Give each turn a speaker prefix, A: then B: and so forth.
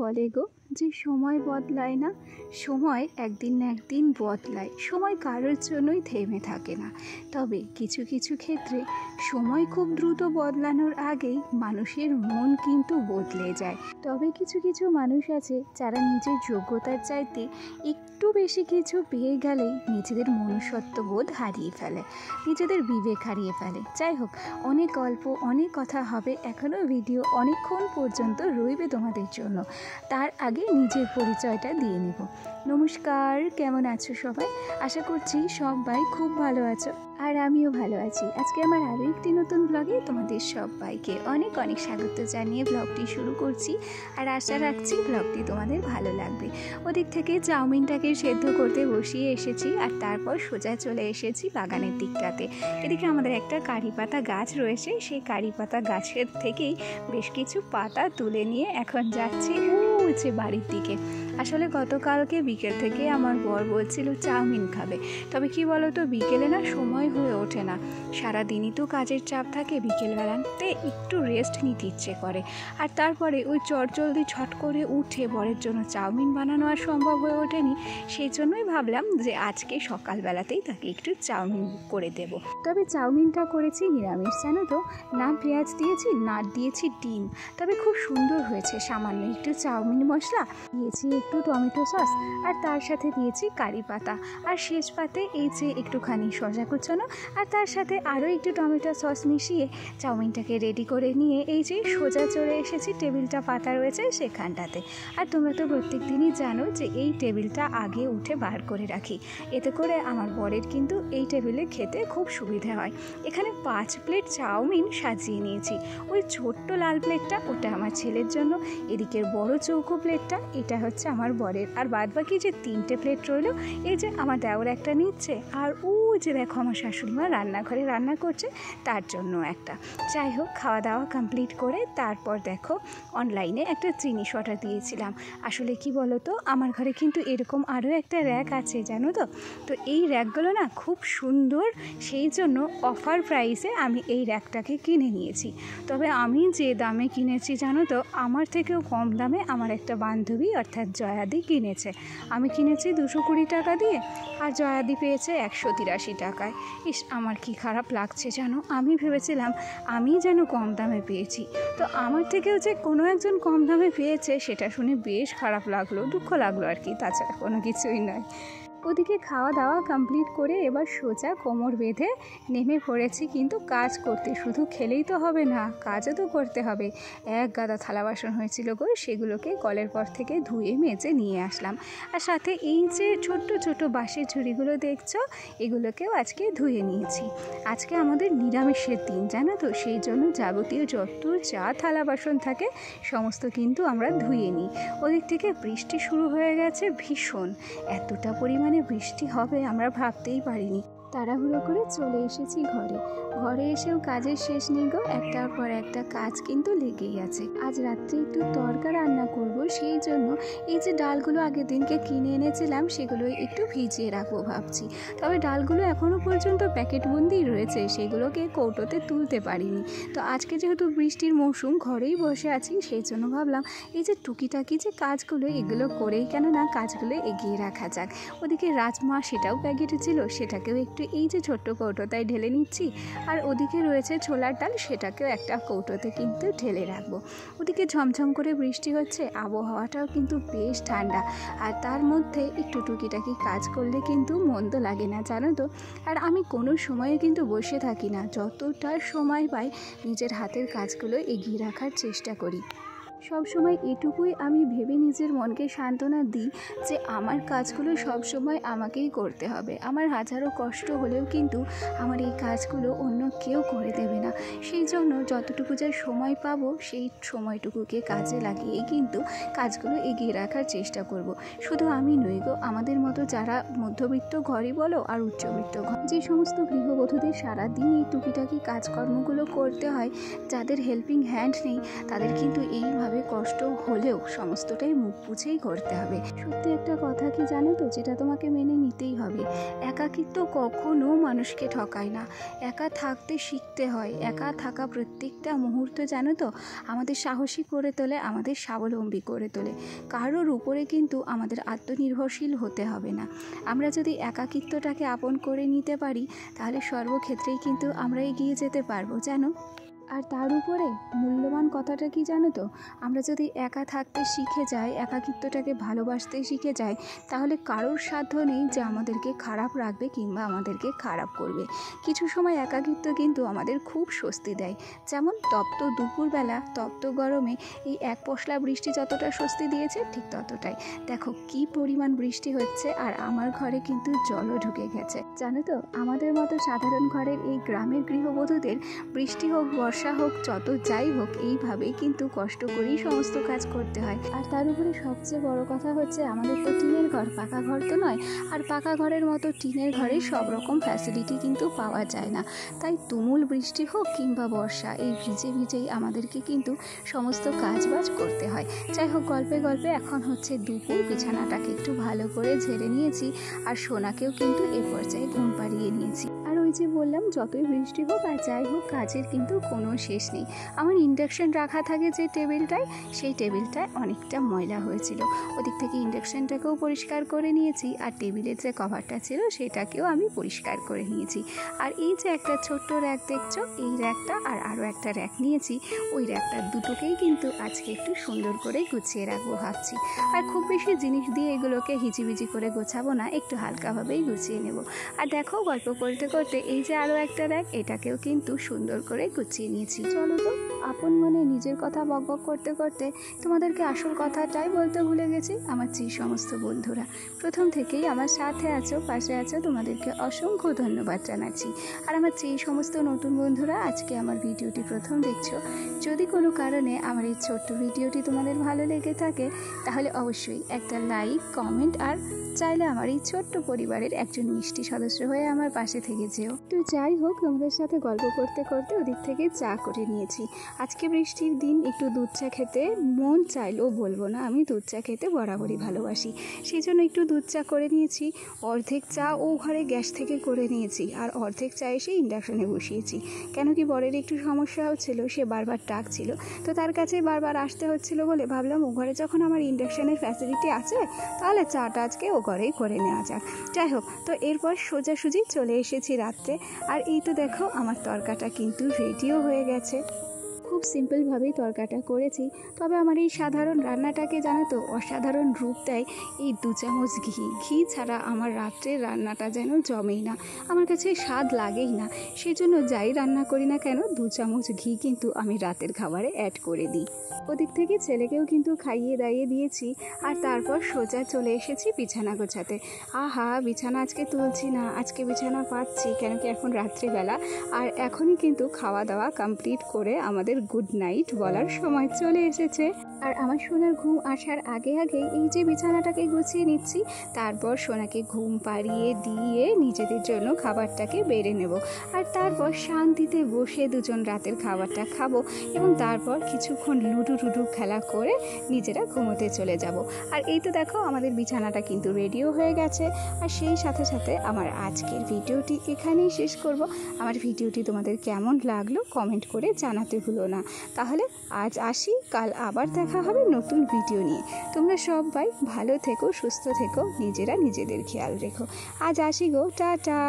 A: বলে গো যে সময় বদলায় না, সময় একদিন না একদিন বদলায়। সময় কারোর জন্যই থেমে থাকে না। তবে কিছু কিছু ক্ষেত্রে সময় খুব দ্রুত বদলানোর আগেই মানুষের মন কিন্তু বদলে যায়। তবে কিছু কিছু মানুষ আছে যারা নিজের যোগ্যতার চাইতে একটু বেশি কিছু পেয়ে গেলেই নিজেদের মনুষ্যত্ববোধ হারিয়ে ফেলে, নিজেদের বিবেক হারিয়ে ফেলে। যাই হোক, অনেক গল্প অনেক কথা হবে, এখনও ভিডিও অনেকক্ষণ পর্যন্ত রইবে তোমাদের জন্য। তার আগে নিজের পরিচয়টা দিয়ে নেব। নমস্কার, কেমন আছো সবাই? আশা করছি সবাই খুব ভালো আছো, আর আমিও ভালো আছি। আজকে আমার আরও একটি নতুন ব্লগে তোমাদের সবাইকে অনেক অনেক স্বাগত জানিয়ে ব্লগটি শুরু করছি। আর আশা রাখছি ব্লগটি তোমাদের ভালো লাগবে। ওদিক থেকে চাউমিনটাকে সেদ্ধ করতে বসিয়ে এসেছি, আর তারপর সোজা চলে এসেছি বাগানের দিকটাতে। এদিকে আমাদের একটা কারি পাতা গাছ রয়েছে, সেই কারি পাতা গাছের থেকেই বেশ কিছু পাতা তুলে নিয়ে এখন যাচ্ছি যে বাড়ির দিকে। আসলে গতকালকে বিকেল থেকে আমার বর বলছিল চাউমিন খাবে, তবে কি বলতো, বিকেলে না সময় হয়ে ওঠে না। সারাদিনই তো কাজের চাপ থাকে, বিকেলবেলাতে একটু রেস্ট নিতে ইচ্ছে করে। আর তারপরে ওই চটজলদি ছট করে উঠে বরের জন্য চাউমিন বানানো আর সম্ভব হয়ে ওঠেনি। সেই জন্যই ভাবলাম যে আজকে সকালবেলাতেই তাকে একটু চাউমিন করে দেব। তবে চাউমিনটা করেছি নিরামিষ, জানো তো, না পেঁয়াজ দিয়েছি না দিয়েছি ডিম, তবে খুব সুন্দর হয়েছে। সামান্য একটু চাউমিন মশলা দিয়েছি, একটু টমেটো সস, আর তার সাথে দিয়েছি কারি পাতা, আর শেষ পাতে এই যে একটুখানি শসা কুচানো, আর তার সাথে আরও একটু টমেটো সস মিশিয়ে চাউমিনটাকে রেডি করে নিয়ে এই যে সোজা চলে এসেছি টেবিলটা পাতা রয়েছে সেখানটাতে। আর তোমরা তো প্রত্যেক দিনই জানো যে এই টেবিলটা আগে উঠে বার করে রাখি, এতে করে আমার বরের কিন্তু এই টেবিলে খেতে খুব সুবিধা হয়। এখানে 5 প্লেট চাউমিন সাজিয়ে নিয়েছি। ওই ছোট্ট লাল প্লেটটা ওটা আমার ছেলের জন্য, এদিকের বড় চৌকো প্লেটটা এটা হচ্ছে আমার বরের, আর বাদবাকি যে 3টে প্লেট রইলো এই যে আমার দেওর একটা নিচ্ছে, আর ও যে দেখো আমার শাশুড়িমা রান্নাঘরে রান্না করছে তার জন্য একটা। যাই হোক, খাওয়া দাওয়া কমপ্লিট করে তারপর দেখো অনলাইনে একটা জিনিস অর্ডার দিয়েছিলাম। আসলে কি বলো তো, আমার ঘরে কিন্তু এরকম আরও একটা র্যাক আছে, জানো তো। তো এই র্যাকগুলো না খুব সুন্দর, সেই জন্য অফার প্রাইসে আমি এই র্যাকটাকে কিনে নিয়েছি। তবে আমি যে দামে কিনেছি জানো তো, আমার থেকেও কম দামে আমার একটা বান্ধবী অর্থাৎ জয়াদি কিনেছে। আমি কিনেছি 220 টাকা দিয়ে, আর জয়াদি পেয়েছে 183 টাকায়। ইস, আমার কি খারাপ লাগছে জানো, আমি ভেবেছিলাম আমি যেন কম দামে পেয়েছি, তো আমার থেকেও যে কোনো একজন কম দামে পেয়েছে সেটা শুনে বেশ খারাপ লাগলো, দুঃখ লাগলো আর কি, তাছাড়া কোনো কিছুই নয়। ওদিকে খাওয়া দাওয়া কমপ্লিট করে এবার সোজা কোমর বেঁধে নেমে পড়েছি কিন্তু কাজ করতে। শুধু খেলেই তো হবে না, কাজও তো করতে হবে। এক গাদা থালা বাসন হয়েছিল গো, সেগুলোকে কলের পর থেকে ধুয়ে মেজে নিয়ে আসলাম। আর সাথে এই যে ছোট্ট ছোট বাঁশের ঝুড়িগুলো দেখছো, এগুলোকেও আজকে ধুয়ে নিয়েছি। আজকে আমাদের নিরামিষের দিন, জানো তো, সেই জন্য যাবতীয় যত যা থালা বাসন থাকে সমস্ত কিন্তু আমরা ধুয়ে নিই। ওদিক থেকে বৃষ্টি শুরু হয়ে গেছে ভীষণ, এতটা পরিমাণে বৃষ্টি হবে আমরা ভাবতেই পারিনি। তাড়াহুড়ো করে চলে এসেছি ঘরে এসেও কাজের শেষ নেই গো, একটার পর একটা কাজ কিন্তু লেগেই আছে। আজ রাত্রে একটু তরকা রান্না করব, সেই জন্য এই যে ডালগুলো আগের দিনকে কিনে এনেছিলাম সেগুলো একটু ভিজিয়ে রাখবো ভাবছি। তবে ডালগুলো এখনও পর্যন্ত প্যাকেটবন্দি রয়েছে, সেগুলোকে কৌটোতে তুলতে পারিনি। তো আজকে যেহেতু বৃষ্টির মৌসুম, ঘরেই বসে আছি, সেই জন্য ভাবলাম এই যে টুকিটাকি যে কাজগুলো এগুলো করেই কেন না কাজগুলো এগিয়ে রাখা যাক। ওদিকে রাজমা সেটাও প্যাকেটে ছিল, সেটাকেও একটু এই যে ছোট্ট কৌটোটায় ঢেলে নিচ্ছি। আর ওদিকে রয়েছে ছোলার ডাল, সেটাকেও একটা কৌটোতে কিন্তু ঢেলে রাখবো। ওদিকে ঝমঝম করে বৃষ্টি হচ্ছে, আবহাওয়াটাও কিন্তু বেশ ঠান্ডা, আর তার মধ্যে একটু টুকিটাকি কাজ করলে কিন্তু মন্দ লাগে না, জানো তো। আর আমি কোনো সময়ে কিন্তু বসে থাকি না, যতটা সময় পাই নিজের হাতের কাজগুলো এগিয়ে রাখার চেষ্টা করি। সব সময় এটুকুই আমি ভেবে নিজের মনকে সান্ত্বনা দিই যে আমার কাজগুলো সব সময় আমাকেই করতে হবে। আমার হাজারো কষ্ট হলেও কিন্তু আমার এই কাজগুলো অন্য কেউ করে দেবে না। সেই জন্য যতটুকু যা সময় পাবো সেই সময়টুকুকে কাজে লাগিয়েই কিন্তু কাজগুলো এগিয়ে রাখার চেষ্টা করব। শুধু আমি নই গো, আমাদের মতো যারা মধ্যবিত্ত ঘরই বলো আর উচ্চবিত্ত ঘর, যে সমস্ত গৃহবধূদের সারাদিন এই টুকিটাকি কাজকর্মগুলো করতে হয়, যাদের হেল্পিং হ্যান্ড নেই, তাদের কিন্তু এইভাবে হবে, কষ্ট হলেও সমস্তটাই মুখ বুঝেই করতে হবে। সত্যি একটা কথা কি জানো তো, যেটা তোমাকে মেনে নিতেই হবে, একাকিত্ব কখনো মানুষকে ঠকায় না। একা থাকতে শিখতে হয়। একা থাকা প্রত্যেকটা মুহূর্ত জানো তো আমাদের সাহসী করে তোলে, আমাদের স্বাবলম্বী করে তোলে। কারোর উপরে কিন্তু আমাদের আত্মনির্ভরশীল হতে হবে না। আমরা যদি একাকিত্বটাকে আপন করে নিতে পারি তাহলে সর্বক্ষেত্রেই কিন্তু আমরা এগিয়ে যেতে পারবো জানো। আর তার উপরে মূল্যবান কথাটা কি জানো তো, আমরা যদি একা থাকতে শিখে যাই, একাকিত্বটাকে ভালোবাসতে শিখে যাই, তাহলে কারোর সাধ্য নেই যে আমাদেরকে খারাপ রাখবে কিংবা আমাদেরকে খারাপ করবে। কিছু সময় একাকিত্ব কিন্তু আমাদের খুব স্বস্তি দেয়। যেমন তপ্ত দুপুরবেলা, তপ্ত গরমে এই এক পশলা বৃষ্টি যতটা স্বস্তি দিয়েছে ঠিক ততটাই। দেখো কি পরিমাণ বৃষ্টি হচ্ছে, আর আমার ঘরে কিন্তু জলও ঢুকে গেছে জানো তো। আমাদের মতো সাধারণ ঘরের এই গ্রামের গৃহবধূদের বৃষ্টি হোক, বর্ষা হোক, যত যাই হোক, এইভাবেই কিন্তু কষ্ট করেই সমস্ত কাজ করতে হয়। আর তার উপরে সবচেয়ে বড় কথা হচ্ছে আমাদের তো টিনের ঘর, পাকা ঘর তো নয়। আর পাকা ঘরের মতো টিনের ঘরে সব রকম ফ্যাসিলিটি কিন্তু পাওয়া যায় না। তাই তুমুল বৃষ্টি হোক কিংবা বর্ষা, এই ভিজে ভিজেই আমাদেরকে কিন্তু সমস্ত কাজবাজ করতে হয়। যাই হোক, গল্পে গল্পে এখন হচ্ছে দুপুর, বিছানাটাকে একটু ভালো করে ঝেড়ে নিয়েছি, আর সোনাকেও কিন্তু এ পর্যায়ে ঘুম পাড়িয়ে নিয়েছি। আর ওই যে বললাম, যতই বৃষ্টি হোক আর যাই হোক, কাজের কিন্তু কোনো শেষ নেই। আমার ইন্ডাকশন রাখা থাকে যে টেবিলটায়, সেই টেবিলটায় অনেকটা ময়লা হয়েছিল। ওদিক থেকে ইন্ডাকশনটাকেও পরিষ্কার করে নিয়েছি, আর টেবিলের যে কভারটা ছিল সেটাকেও আমি পরিষ্কার করে নিয়েছি। আর এই যে একটা ছোট্ট র্যাক দেখছো, এই র্যাকটা আর আরও একটা র্যাক নিয়েছি, ওই র্যাকটা দুটোকেই কিন্তু আজকে একটু সুন্দর করে গুছিয়ে রাখবো ভাবছি। আর খুব বেশি জিনিস দিয়ে এগুলোকে হিজিবিজি করে গোছাবো না, একটু হালকাভাবেই গুছিয়ে নেব। আর দেখো, গল্প করতে করতে এই যে আরও একটা র্যাক, এটাকেও কিন্তু সুন্দর করে গুছিয়ে নিয়েছি। চলো তো, আপন মনে নিজের কথা বকবক করতে করতে তোমাদেরকে আসল কথাটাই বলতে ভুলে গেছি। আমার যে সমস্ত বন্ধুরা প্রথম থেকেই আমার সাথে আছো, পাশে আছো, তোমাদেরকে অসংখ্য ধন্যবাদ জানাচ্ছি। আর আমার যে সমস্ত নতুন বন্ধুরা আজকে আমার ভিডিওটি প্রথম দেখছো, যদি কোনো কারণে আমার এই ছোট্ট ভিডিওটি তোমাদের ভালো লেগে থাকে তাহলে অবশ্যই একটা লাইক, কমেন্ট, আর চাইলে আমার এই ছোট্ট পরিবারের একজন মিষ্টি সদস্য হয়ে আমার পাশে থেকে যেও। তো যাই হোক, তোমাদের সাথে গল্প করতে করতে ওদিক থেকে চা করে নিয়েছি। আজকে বৃষ্টির দিন একটু দুধ চা খেতে মন চাইলেও বলবো না, আমি দুধ চা খেতে বরাবরই ভালোবাসি। সেই জন্য একটু দুধ চা করে নিয়েছি। অর্ধেক চা ও ঘরে গ্যাস থেকে করে নিয়েছি, আর অর্ধেক চা এসে ইন্ডাকশনে বসিয়েছি। কেন কি বরের একটু সমস্যা হচ্ছিল, সে বারবার ডাকছিল, তো তার কাছে বারবার আসতে হচ্ছিল বলে ভাবলাম ও ঘরে যখন আমার ইন্ডাকশনের ফ্যাসিলিটি আছে তাহলে চাটা আজকে ও ঘরেই করে নেওয়া যাক। যাই হোক, তো এরপর সোজাসুজি চলে এসেছি রাত্রে। আর এই তো দেখো, আমার তরকাটা কিন্তু রেডিও হয়ে গেছে। খুব সিম্পলভাবেই তরকাটা করেছি, তবে আমার এই সাধারণ রান্নাটাকে জানো তো অসাধারণ রূপ দেয় এই 2 চামচ ঘি ছাড়া আমার রাত্রের রান্নাটা যেন জমেই না, আমার কাছে স্বাদ লাগেই না। সেই জন্য যাই রান্না করি না কেন 2 চামচ ঘি কিন্তু আমি রাতের খাবারে অ্যাড করে দিই। ওদিক থেকে ছেলেকেও কিন্তু খাইয়ে দাইয়ে দিয়েছি, আর তারপর সোজা চলে এসেছি বিছানা গোছাতে। আহা, বিছানা আজকে তুলছি না, আজকে বিছানা পাচ্ছি, কেন কি এখন রাত্রিবেলা, আর এখনই কিন্তু খাওয়া দাওয়া কমপ্লিট করে আমাদের গুড নাইট বলার সময় চলে এসেছে। আর আমার সোনার ঘুম আসার আগে আগেই এই যে বিছানাটাকে গুছিয়ে নিচ্ছি, তারপর সোনাকে ঘুম পাড়িয়ে দিয়ে নিজেদের জন্য খাবারটাকে বেড়ে নেব, আর তারপর শান্তিতে বসে দুজন রাতের খাবারটা খাবো, এবং তারপর কিছুক্ষণ লুডো খেলা করে নিজেরা ঘুমোতে চলে যাব। আর এই তো দেখো, আমাদের বিছানাটা কিন্তু রেডিও হয়ে গেছে। আর সেই সাথে সাথে আমার আজকের ভিডিওটি এখানেই শেষ করব। আমার ভিডিওটি তোমাদের কেমন লাগলো কমেন্ট করে জানাতে ভুলো না। তাহলে আজ আসি, কাল আবার দেখা হবে নতুন ভিডিও নিয়ে। তোমরা সবাই ভালো থেকো, সুস্থ থেকো, নিজেরা নিজেদের খেয়াল রেখো। আজ আসি গো, টাটা।